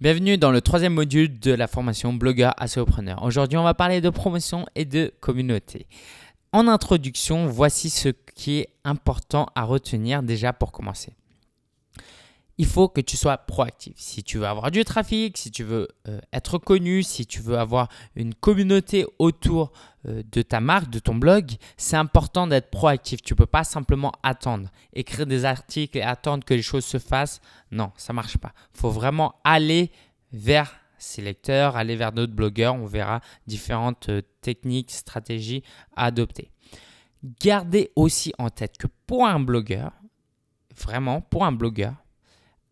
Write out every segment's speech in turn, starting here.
Bienvenue dans le troisième module de la formation blogueur à solopreneur. Aujourd'hui, on va parler de promotion et de communauté. En introduction, voici ce qui est important à retenir déjà pour commencer. Il faut que tu sois proactif. Si tu veux avoir du trafic, si tu veux être connu, si tu veux avoir une communauté autour de ta marque, de ton blog, c'est important d'être proactif. Tu ne peux pas simplement attendre, écrire des articles et attendre que les choses se fassent. Non, ça ne marche pas. Il faut vraiment aller vers ses lecteurs, aller vers d'autres blogueurs. On verra différentes techniques, stratégies à adopter. Gardez aussi en tête que pour un blogueur, vraiment pour un blogueur,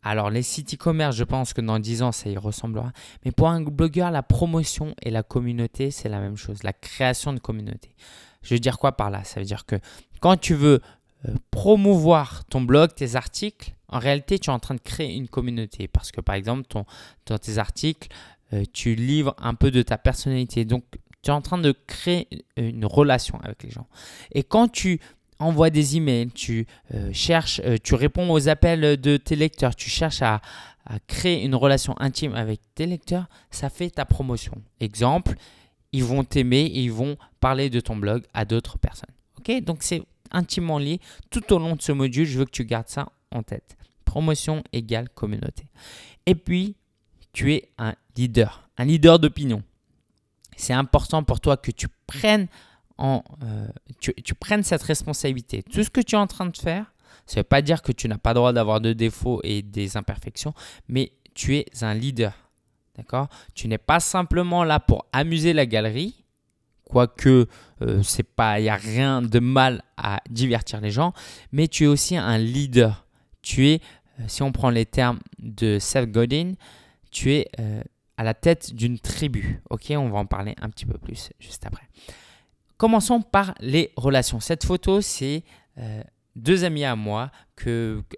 alors, les sites e-commerce, je pense que dans 10 ans, ça y ressemblera. Mais pour un blogueur, la promotion et la communauté, c'est la même chose. La création de communauté. Je veux dire quoi par là? Ça veut dire que quand tu veux promouvoir ton blog, tes articles, en réalité, tu es en train de créer une communauté. Parce que, par exemple, dans tes articles, tu livres un peu de ta personnalité. Donc, tu es en train de créer une relation avec les gens. Et quand tu envoie des emails, tu réponds aux appels de tes lecteurs, tu cherches à créer une relation intime avec tes lecteurs, ça fait ta promotion. Exemple, ils vont t'aimer et ils vont parler de ton blog à d'autres personnes. Ok? Donc, c'est intimement lié. Tout au long de ce module, je veux que tu gardes ça en tête. Promotion égale communauté. Et puis, tu es un leader d'opinion. C'est important pour toi que tu prennes tu prennes cette responsabilité. Tout ce que tu es en train de faire, ça ne veut pas dire que tu n'as pas le droit d'avoir de défauts et des imperfections, mais tu es un leader. D'accord? Tu n'es pas simplement là pour amuser la galerie, quoique il n'y a rien de mal à divertir les gens, mais tu es aussi un leader. Tu es, si on prend les termes de Seth Godin, tu es à la tête d'une tribu. Ok? On va en parler un petit peu plus juste après. Commençons par les relations. Cette photo, c'est deux amis à moi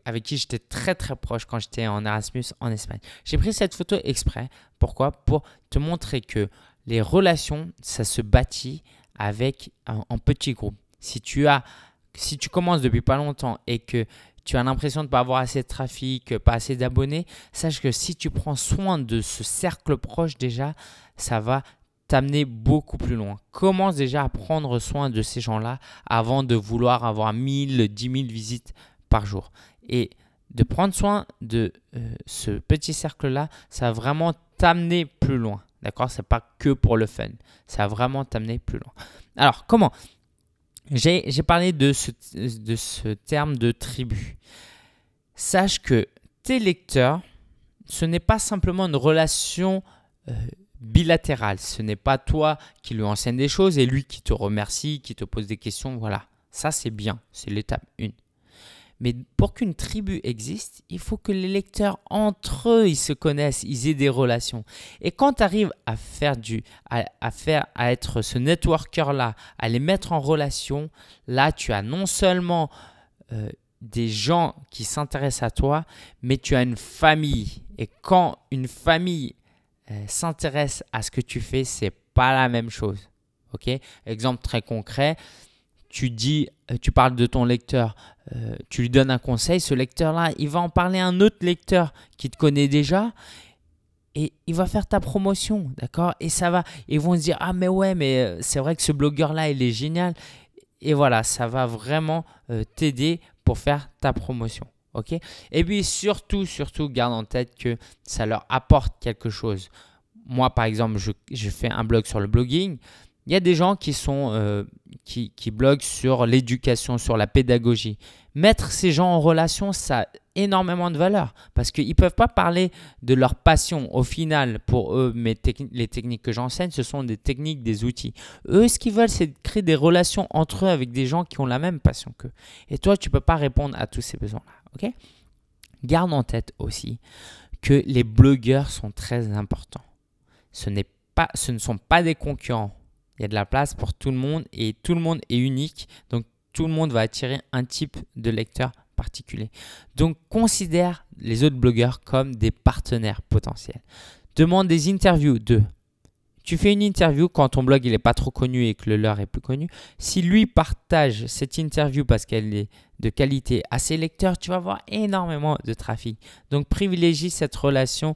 avec qui j'étais très très proche quand j'étais en Erasmus en Espagne. J'ai pris cette photo exprès. Pourquoi? Pour te montrer que les relations, ça se bâtit en petits groupes. Si tu commences depuis pas longtemps et que tu as l'impression de ne pas avoir assez de trafic, pas assez d'abonnés, sache que si tu prends soin de ce cercle proche déjà, ça va t'amener beaucoup plus loin. Commence déjà à prendre soin de ces gens-là avant de vouloir avoir 1000, 10 000 visites par jour. Et de prendre soin de ce petit cercle-là, ça va vraiment t'amener plus loin. D'accord? Ce n'est pas que pour le fun. Ça va vraiment t'amener plus loin. Alors, comment? J'ai parlé de ce terme de tribu. Sache que tes lecteurs, ce n'est pas simplement une relation bilatéral. Ce n'est pas toi qui lui enseignes des choses et lui qui te remercie, qui te pose des questions. Voilà, ça c'est bien, c'est l'étape 1. Mais pour qu'une tribu existe, il faut que les lecteurs entre eux, ils se connaissent, ils aient des relations. Et quand tu arrives à être ce networker-là, à les mettre en relation, là tu as non seulement des gens qui s'intéressent à toi, mais tu as une famille. Et quand une famille s'intéresse à ce que tu fais, c'est pas la même chose. Ok? Exemple très concret, tu parles de ton lecteur, tu lui donnes un conseil, ce lecteur-là, il va en parler à un autre lecteur qui te connaît déjà et il va faire ta promotion, d'accord? Et ils vont se dire, ah mais ouais, mais c'est vrai que ce blogueur-là, il est génial. Et voilà, ça va vraiment t'aider pour faire ta promotion. Okay? Et puis surtout, garde en tête que ça leur apporte quelque chose. Moi, par exemple, je fais un blog sur le blogging. Il y a des gens qui bloguent sur l'éducation, sur la pédagogie. Mettre ces gens en relation, ça a énormément de valeur parce qu'ils ne peuvent pas parler de leur passion. Au final, pour eux, les techniques que j'enseigne, ce sont des techniques, des outils. Eux, ce qu'ils veulent, c'est créer des relations entre eux avec des gens qui ont la même passion qu'eux. Et toi, tu ne peux pas répondre à tous ces besoins-là. Okay? Garde en tête aussi que les blogueurs sont très importants. Ce ne sont pas des concurrents. Il y a de la place pour tout le monde et tout le monde est unique. Donc, tout le monde va attirer un type de lecteur particulier. Donc, considère les autres blogueurs comme des partenaires potentiels. Demande des interviews d'eux. Tu fais une interview quand ton blog n'est pas trop connu et que le leur est plus connu. Si lui partage cette interview parce qu'elle est de qualité à ses lecteurs, tu vas avoir énormément de trafic. Donc, privilégie cette relation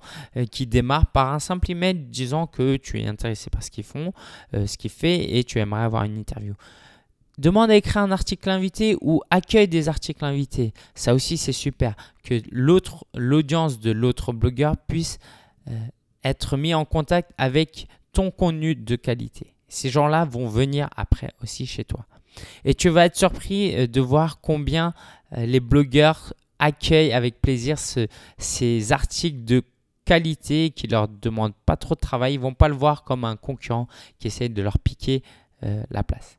qui démarre par un simple email disant que tu es intéressé par ce qu'ils font, ce qu'il fait et tu aimerais avoir une interview. Demande à écrire un article invité ou accueille des articles invités. Ça aussi, c'est super. Que l'audience de l'autre blogueur puisse être mis en contact avec ton contenu de qualité. Ces gens-là vont venir après aussi chez toi. Et tu vas être surpris de voir combien les blogueurs accueillent avec plaisir ces articles de qualité qui ne leur demandent pas trop de travail. Ils ne vont pas le voir comme un concurrent qui essaie de leur piquer la place.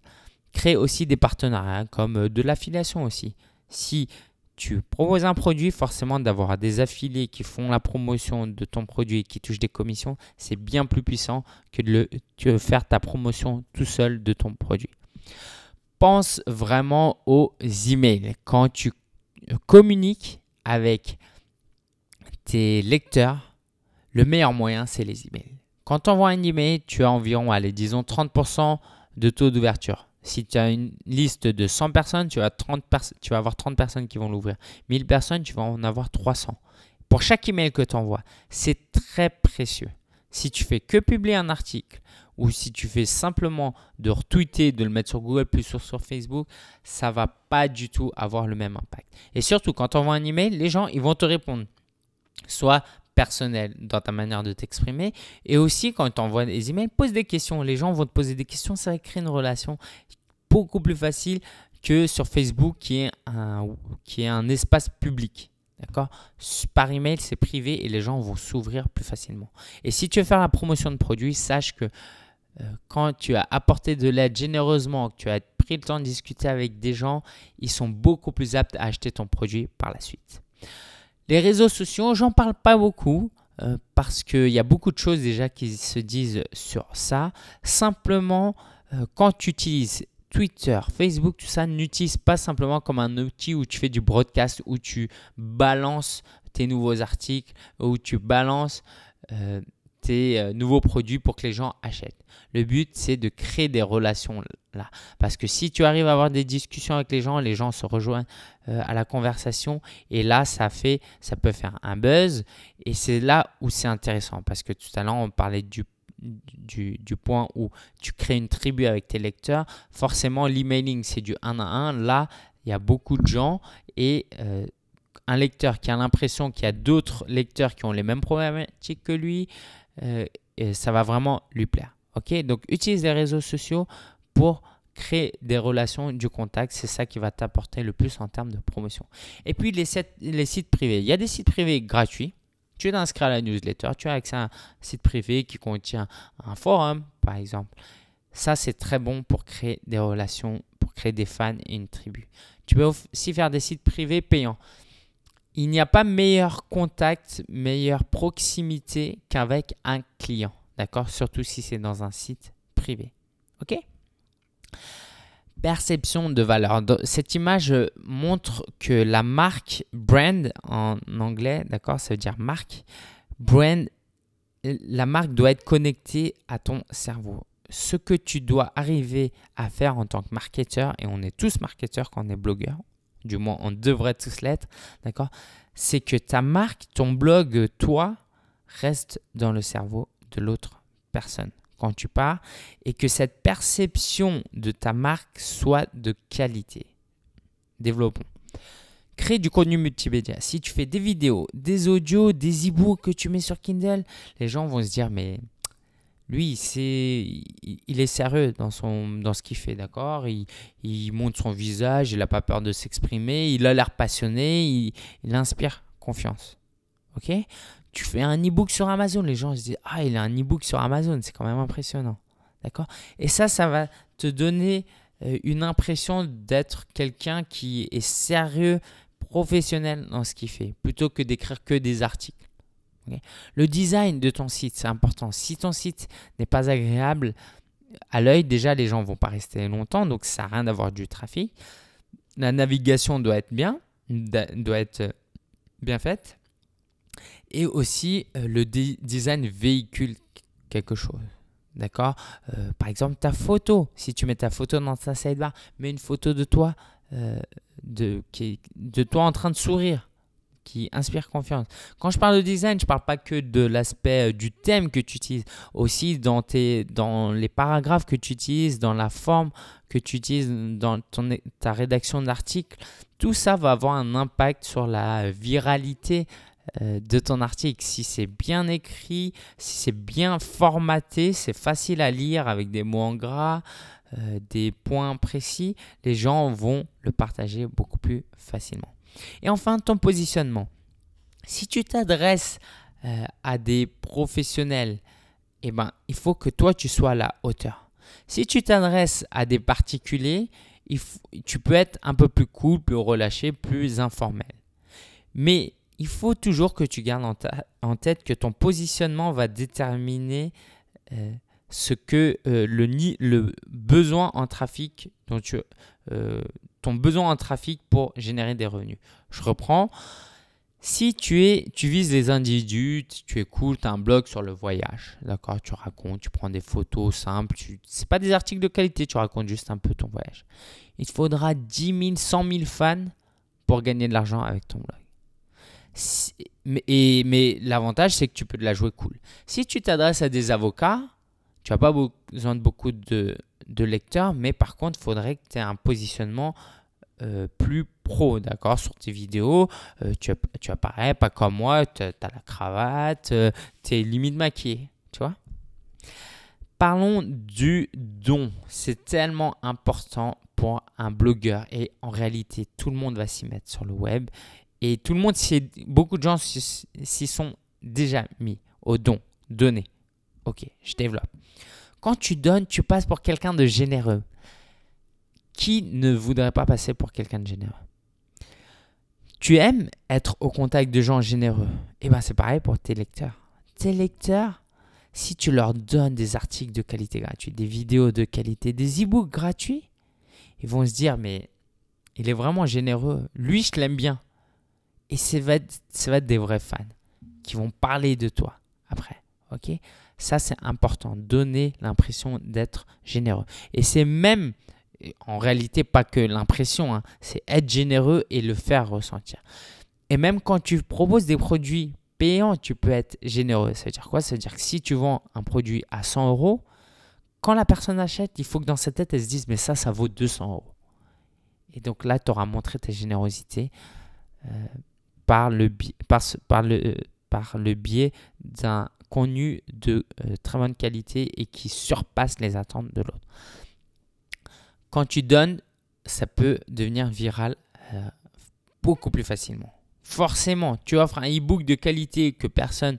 Crée aussi des partenariats comme de l'affiliation aussi. Si tu proposes un produit, forcément d'avoir des affiliés qui font la promotion de ton produit et qui touchent des commissions, c'est bien plus puissant que de faire ta promotion tout seul de ton produit. Pense vraiment aux emails. Quand tu communiques avec tes lecteurs, le meilleur moyen, c'est les emails. Quand tu envoies un email, tu as environ, disons 30% de taux d'ouverture. Si tu as une liste de 100 personnes, tu vas avoir 30 personnes qui vont l'ouvrir. 1000 personnes, tu vas en avoir 300. Pour chaque email que tu envoies, c'est très précieux. Si tu fais que publier un article ou si tu fais simplement de retweeter, de le mettre sur Google plus sur Facebook, ça ne va pas du tout avoir le même impact. Et surtout, quand tu envoies un email, les gens ils vont te répondre. Soit personnel dans ta manière de t'exprimer et aussi quand tu envoies des emails, pose des questions. Les gens vont te poser des questions, ça va créer une relation beaucoup plus facile que sur Facebook qui est un espace public. D'accord ? Par email, c'est privé et les gens vont s'ouvrir plus facilement. Et si tu veux faire la promotion de produits, sache que quand tu as apporté de l'aide généreusement, que tu as pris le temps de discuter avec des gens, ils sont beaucoup plus aptes à acheter ton produit par la suite. Les réseaux sociaux, j'en parle pas beaucoup parce qu'il y a beaucoup de choses déjà qui se disent sur ça. Simplement, quand tu utilises Twitter, Facebook, tout ça, n'utilise pas simplement comme un outil où tu fais du broadcast, où tu balances tes nouveaux articles, où tu balances tes nouveaux produits pour que les gens achètent. Le but, c'est de créer des relations là. Parce que si tu arrives à avoir des discussions avec les gens se rejoignent à la conversation et là, ça peut faire un buzz et c'est là où c'est intéressant. Parce que tout à l'heure, on parlait du point où tu crées une tribu avec tes lecteurs. Forcément, l'emailing, c'est du 1 à 1. Là, il y a beaucoup de gens et un lecteur qui a l'impression qu'il y a d'autres lecteurs qui ont les mêmes problématiques que lui, et ça va vraiment lui plaire. Okay ? Donc, utilise les réseaux sociaux pour créer des relations, du contact. C'est ça qui va t'apporter le plus en termes de promotion. Et puis, les sites privés. Il y a des sites privés gratuits. Tu t'inscris à la newsletter. Tu as accès à un site privé qui contient un forum, par exemple. Ça, c'est très bon pour créer des relations, pour créer des fans et une tribu. Tu peux aussi faire des sites privés payants. Il n'y a pas meilleur contact, meilleure proximité qu'avec un client. D'accord ? Surtout si c'est dans un site privé. OK ? Perception de valeur. Cette image montre que la marque brand en anglais, d'accord, ça veut dire marque. Brand, la marque doit être connectée à ton cerveau. Ce que tu dois arriver à faire en tant que marketeur, et on est tous marketeurs quand on est blogueur, du moins on devrait tous l'être, d'accord, c'est que ta marque, ton blog, toi, reste dans le cerveau de l'autre personne quand tu pars et que cette perception de ta marque soit de qualité. Développons. Crée du contenu multimédia. Si tu fais des vidéos, des audios, des e-books que tu mets sur Kindle, les gens vont se dire mais lui, il est sérieux dans ce qu'il fait, d'accord ? Il montre son visage, il n'a pas peur de s'exprimer, il a l'air passionné, il inspire confiance. Ok ? Tu fais un e-book sur Amazon, les gens se disent « Ah, il a un e-book sur Amazon, c'est quand même impressionnant. » D'accord ? Et ça va te donner une impression d'être quelqu'un qui est sérieux, professionnel dans ce qu'il fait, plutôt que d'écrire que des articles. Okay ? Le design de ton site, c'est important. Si ton site n'est pas agréable à l'œil, déjà, les gens ne vont pas rester longtemps, donc ça n'a rien d'avoir du trafic. La navigation doit être bien faite. Et aussi, le design véhicule quelque chose. D'accord ? Par exemple, ta photo. Si tu mets ta photo dans ta sidebar, mets une photo de toi de toi en train de sourire, qui inspire confiance. Quand je parle de design, je ne parle pas que de l'aspect du thème que tu utilises, aussi dans les paragraphes que tu utilises, dans la forme que tu utilises dans ta rédaction d'article. Tout ça va avoir un impact sur la viralité de ton article. Si c'est bien écrit, si c'est bien formaté, c'est facile à lire avec des mots en gras, des points précis, les gens vont le partager beaucoup plus facilement. Et enfin, ton positionnement. Si tu t'adresses à des professionnels, il faut que toi, tu sois à la hauteur. Si tu t'adresses à des particuliers, tu peux être un peu plus cool, plus relâché, plus informel. Mais il faut toujours que tu gardes en tête que ton positionnement va déterminer ce que le besoin en trafic ton besoin en trafic pour générer des revenus. Je reprends. Si tu vises les individus, tu es cool, tu as un blog sur le voyage, d'accord, tu racontes, tu prends des photos simples, ce n'est pas des articles de qualité, tu racontes juste un peu ton voyage. Il te faudra 10 000, 100 000 fans pour gagner de l'argent avec ton blog. Mais l'avantage, c'est que tu peux te la jouer cool. Si tu t'adresses à des avocats, tu n'as pas besoin de beaucoup de lecteurs, mais par contre, il faudrait que tu aies un positionnement plus pro, d'accord, sur tes vidéos. Tu apparais pas comme moi, tu as la cravate, tu es limite maquillé, tu vois. Parlons du don. C'est tellement important pour un blogueur et en réalité, tout le monde va s'y mettre sur le web et beaucoup de gens s'y sont déjà mis au don, donner. Ok, je développe. Quand tu donnes, tu passes pour quelqu'un de généreux. Qui ne voudrait pas passer pour quelqu'un de généreux? Tu aimes être au contact de gens généreux. C'est pareil pour tes lecteurs. Tes lecteurs, si tu leur donnes des articles de qualité gratuite, des vidéos de qualité, des e-books gratuits, ils vont se dire, mais il est vraiment généreux. Lui, je l'aime bien. Et ça va être des vrais fans qui vont parler de toi après. Ok? Ça, c'est important. Donner l'impression d'être généreux. Et c'est même, en réalité, pas que l'impression, c'est être généreux et le faire ressentir. Et même quand tu proposes des produits payants, tu peux être généreux. Ça veut dire quoi? Ça veut dire que si tu vends un produit à 100 €, quand la personne achète, il faut que dans sa tête, elle se dise, mais ça vaut 200 €. Et donc là, tu auras montré ta générosité par le biais d'un contenu de très bonne qualité et qui surpasse les attentes de l'autre. Quand tu donnes, ça peut devenir viral beaucoup plus facilement. Forcément, tu offres un e-book de qualité que personne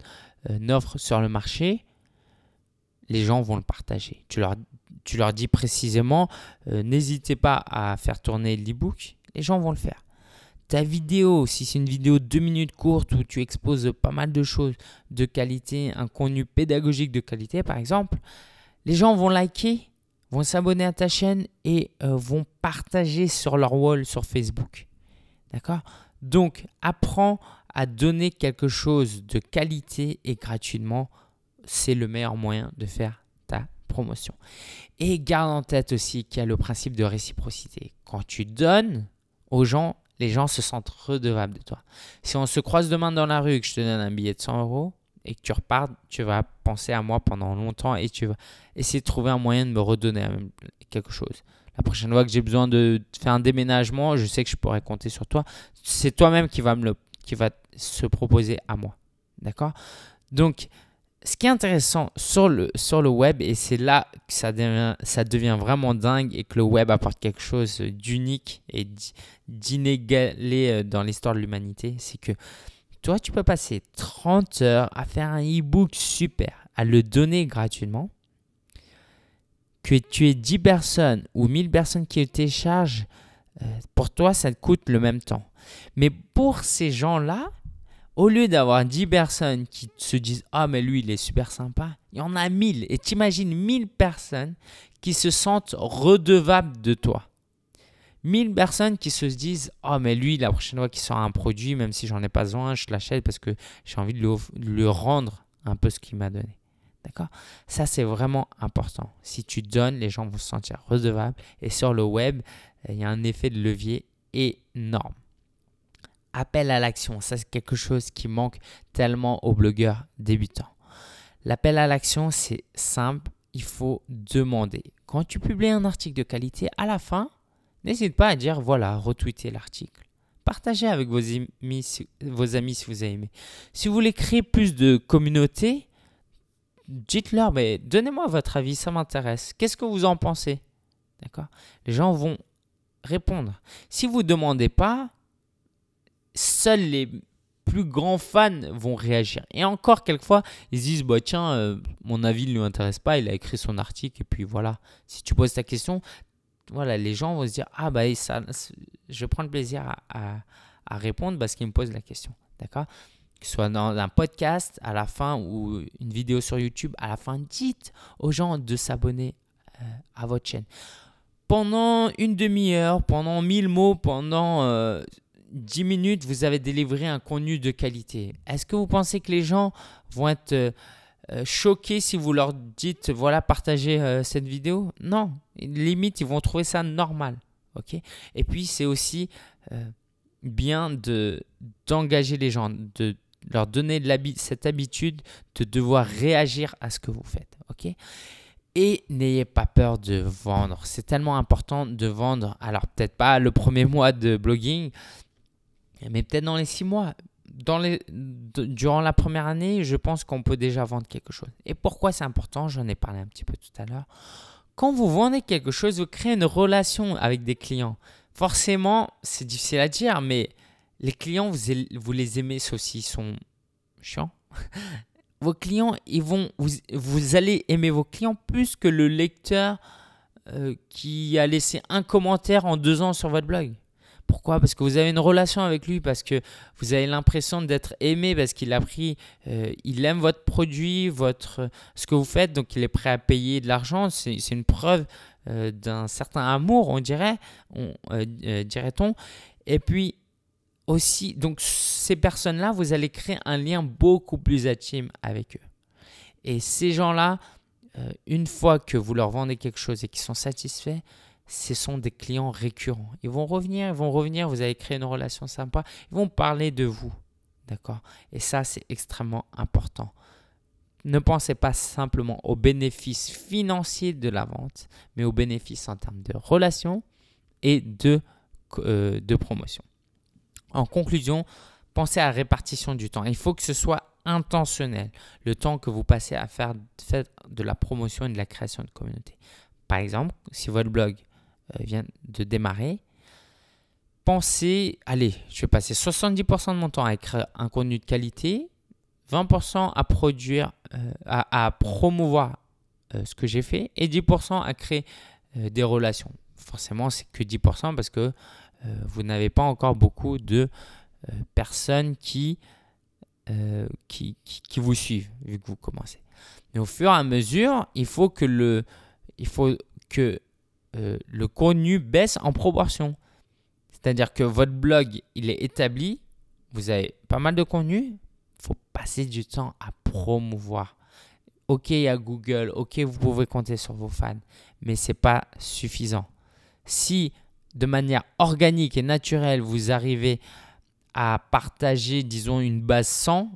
n'offre sur le marché, les gens vont le partager. Tu leur dis précisément, n'hésitez pas à faire tourner l'e-book, les gens vont le faire. Ta vidéo, si c'est une vidéo de 2 minutes courte où tu exposes pas mal de choses de qualité, un contenu pédagogique de qualité par exemple, les gens vont liker, vont s'abonner à ta chaîne et vont partager sur leur wall sur Facebook. D'accord? Donc, apprends à donner quelque chose de qualité et gratuitement. C'est le meilleur moyen de faire ta promotion. Et garde en tête aussi qu'il y a le principe de réciprocité. Quand tu donnes aux gens, les gens se sentent redevables de toi. Si on se croise demain dans la rue et que je te donne un billet de 100 € et que tu repars, tu vas penser à moi pendant longtemps et tu vas essayer de trouver un moyen de me redonner quelque chose. La prochaine fois que j'ai besoin de faire un déménagement, je sais que je pourrais compter sur toi. C'est toi-même qui va se proposer à moi. D'accord? Donc, ce qui est intéressant sur le web, et c'est là que ça devient vraiment dingue et que le web apporte quelque chose d'unique et d'inégalé dans l'histoire de l'humanité, c'est que toi, tu peux passer 30 heures à faire un e-book super, à le donner gratuitement, que tu aies 10 personnes ou 1000 personnes qui le téléchargent, pour toi, ça te coûte le même temps. Mais pour ces gens-là, au lieu d'avoir 10 personnes qui se disent « Ah, mais lui, il est super sympa », il y en a 1000. Et t'imagines 1000 personnes qui se sentent redevables de toi. 1000 personnes qui se disent « Ah, mais lui, la prochaine fois qu'il sort un produit, même si j'en ai pas besoin, je l'achète parce que j'ai envie de lui rendre un peu ce qu'il m'a donné. » D'accord? Ça, c'est vraiment important. Si tu donnes, les gens vont se sentir redevables. Et sur le web, il y a un effet de levier énorme. Appel à l'action, ça c'est quelque chose qui manque tellement aux blogueurs débutants. L'appel à l'action, c'est simple, il faut demander. Quand tu publies un article de qualité, à la fin, n'hésite pas à dire voilà, retweetez l'article. Partagez avec vos amis si vous avez aimé. Si vous voulez créer plus de communauté, dites-leur, mais donnez-moi votre avis, ça m'intéresse. Qu'est-ce que vous en pensez? D'accord? Les gens vont répondre. Si vous ne demandez pas, seuls les plus grands fans vont réagir. Et encore, quelquefois, ils se disent bah, tiens, mon avis ne lui intéresse pas, il a écrit son article, et puis voilà. Si tu poses ta question, voilà, les gens vont se dire ah bah ça, je prends le plaisir à répondre parce qu'il me pose la question. D'accord? Que ce soit dans un podcast à la fin ou une vidéo sur YouTube, à la fin, dites aux gens de s'abonner à votre chaîne. Pendant une demi-heure, pendant 1000 mots, pendant 10 minutes, vous avez délivré un contenu de qualité. Est-ce que vous pensez que les gens vont être choqués si vous leur dites voilà, partagez cette vidéo? Non, limite, ils vont trouver ça normal. Okay? Et puis, c'est aussi bien d'engager les gens, de leur donner cette habitude de devoir réagir à ce que vous faites. Okay? Et n'ayez pas peur de vendre. C'est tellement important de vendre. Alors, peut-être pas le premier mois de blogging, mais peut-être dans les 6 mois. Durant la première année, je pense qu'on peut déjà vendre quelque chose. Et pourquoi c'est important? J'en ai parlé un petit peu tout à l'heure. Quand vous vendez quelque chose, vous créez une relation avec des clients. Forcément, c'est difficile à dire, mais les clients, vous les aimez, sauf s'ils sont chiants. Vos clients, vous allez aimer vos clients plus que le lecteur qui a laissé un commentaire en 2 ans sur votre blog. Pourquoi? Parce que vous avez une relation avec lui, parce que vous avez l'impression d'être aimé, parce qu'il a pris, il aime votre produit, ce que vous faites, donc il est prêt à payer de l'argent. C'est une preuve d'un certain amour, on dirait, dirait-on. Et puis aussi, donc ces personnes-là, vous allez créer un lien beaucoup plus intime avec eux. Et ces gens-là, une fois que vous leur vendez quelque chose et qu'ils sont satisfaits, ce sont des clients récurrents. Ils vont revenir, vous allez créer une relation sympa, ils vont parler de vous. D'accord? Et ça, c'est extrêmement important. Ne pensez pas simplement aux bénéfices financiers de la vente, mais aux bénéfices en termes de relations et de promotion. En conclusion, pensez à la répartition du temps. Il faut que ce soit intentionnel, le temps que vous passez à faire de la promotion et de la création de communauté. Par exemple, si votre blog vient de démarrer, pensez, allez, je vais passer 70% de mon temps à écrire un contenu de qualité, 20% à produire, à promouvoir ce que j'ai fait et 10% à créer des relations. Forcément, c'est que 10% parce que vous n'avez pas encore beaucoup de personnes qui vous suivent vu que vous commencez. Mais au fur et à mesure, il faut que le contenu baisse en proportion. C'est-à-dire que votre blog, il est établi, vous avez pas mal de contenu, il faut passer du temps à promouvoir. Ok, il y a Google, ok, vous pouvez compter sur vos fans, mais ce n'est pas suffisant. Si de manière organique et naturelle, vous arrivez à partager, disons, une base 100,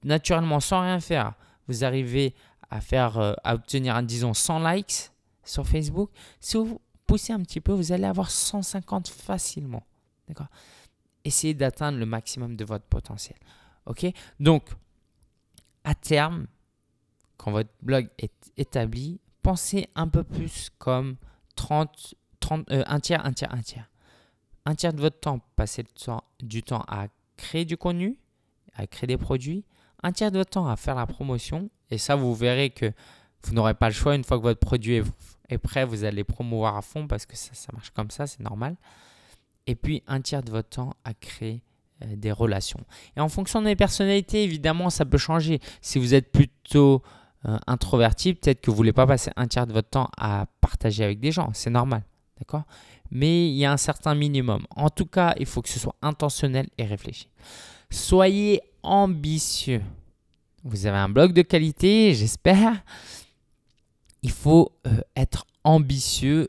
naturellement, sans rien faire, vous arrivez à obtenir, disons, 100 likes sur Facebook. Si vous poussez un petit peu, vous allez avoir 150 facilement. D'accord? Essayez d'atteindre le maximum de votre potentiel. Ok? Donc, à terme, quand votre blog est établi, pensez un peu plus comme un tiers. Un tiers de votre temps, passez du temps à créer du contenu, à créer des produits. Un tiers de votre temps à faire la promotion. Et ça, vous verrez que vous n'aurez pas le choix. Une fois que votre produit est prêt, vous allez promouvoir à fond parce que ça marche comme ça, c'est normal. Et puis, un tiers de votre temps à créer des relations. Et en fonction des personnalités, évidemment, ça peut changer. Si vous êtes plutôt introverti, peut-être que vous ne voulez pas passer un tiers de votre temps à partager avec des gens. C'est normal. D'accord? Mais il y a un certain minimum. En tout cas, il faut que ce soit intentionnel et réfléchi. Soyez ambitieux. Vous avez un blog de qualité, j'espère. Il faut être ambitieux.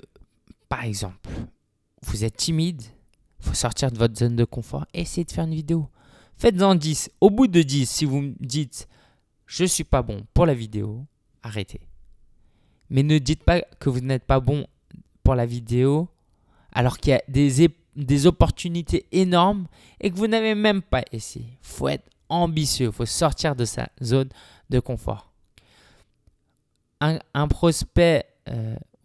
Par exemple, vous êtes timide, il faut sortir de votre zone de confort et essayer de faire une vidéo. Faites-en 10. Au bout de 10, si vous me dites « je ne suis pas bon pour la vidéo », arrêtez. Mais ne dites pas que vous n'êtes pas bon pour la vidéo alors qu'il y a des opportunités énormes et que vous n'avez même pas essayé. Il faut être ambitieux, il faut sortir de sa zone de confort. Un prospect,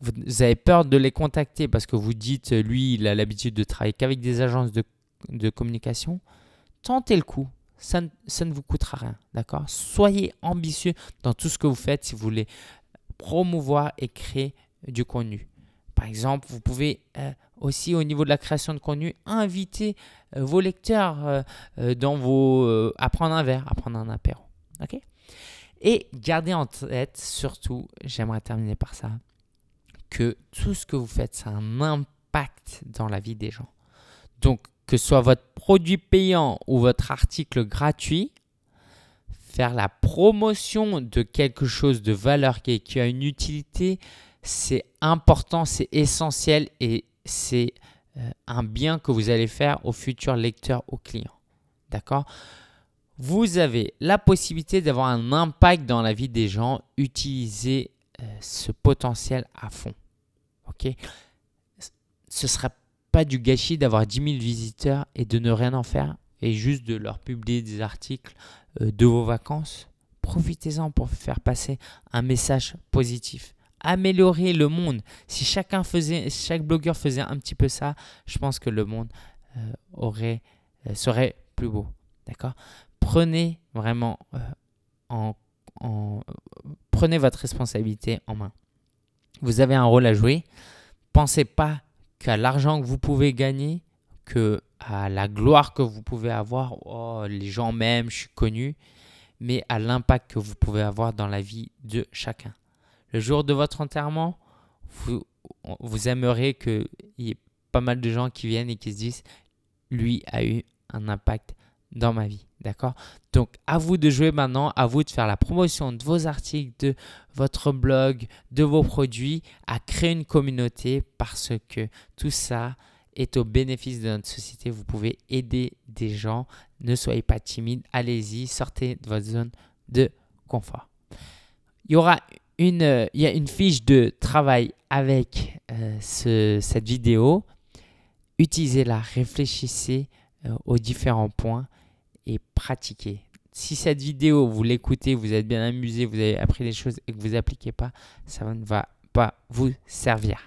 vous avez peur de les contacter parce que vous dites, lui, il a l'habitude de travailler qu'avec des agences de communication. Tentez le coup, ça ne vous coûtera rien, d'accord? Soyez ambitieux dans tout ce que vous faites si vous voulez promouvoir et créer du contenu. Par exemple, vous pouvez aussi, au niveau de la création de contenu, inviter vos lecteurs à prendre un verre, à prendre un apéro. Okay? Et gardez en tête, surtout, j'aimerais terminer par ça, que tout ce que vous faites, ça a un impact dans la vie des gens. Donc, que ce soit votre produit payant ou votre article gratuit, faire la promotion de quelque chose de valeur qui a une utilité, c'est important, c'est essentiel et c'est un bien que vous allez faire aux futurs lecteurs, aux clients. D'accord ? Vous avez la possibilité d'avoir un impact dans la vie des gens. Utilisez ce potentiel à fond. Ok ? Ce ne sera pas du gâchis d'avoir 10 000 visiteurs et de ne rien en faire et juste de leur publier des articles de vos vacances. Profitez-en pour faire passer un message positif. Améliorer le monde. Si chaque blogueur faisait un petit peu ça, je pense que le monde serait plus beau. D'accord ? Prenez vraiment prenez votre responsabilité en main. Vous avez un rôle à jouer. Pensez pas qu'à l'argent que vous pouvez gagner, à la gloire que vous pouvez avoir. Oh, les gens m'aiment, je suis connu. Mais à l'impact que vous pouvez avoir dans la vie de chacun. Le jour de votre enterrement, vous aimeriez qu'il y ait pas mal de gens qui viennent et qui se disent « lui a eu un impact dans ma vie ». D'accord ? Donc, à vous de jouer maintenant, à vous de faire la promotion de vos articles, de votre blog, de vos produits, à créer une communauté parce que tout ça est au bénéfice de notre société. Vous pouvez aider des gens. Ne soyez pas timide. Allez-y, sortez de votre zone de confort. Il y a une fiche de travail avec cette vidéo. Utilisez-la, réfléchissez aux différents points et pratiquez. Si cette vidéo, vous l'écoutez, vous êtes bien amusé, vous avez appris des choses et que vous n'appliquez pas, ça ne va pas vous servir.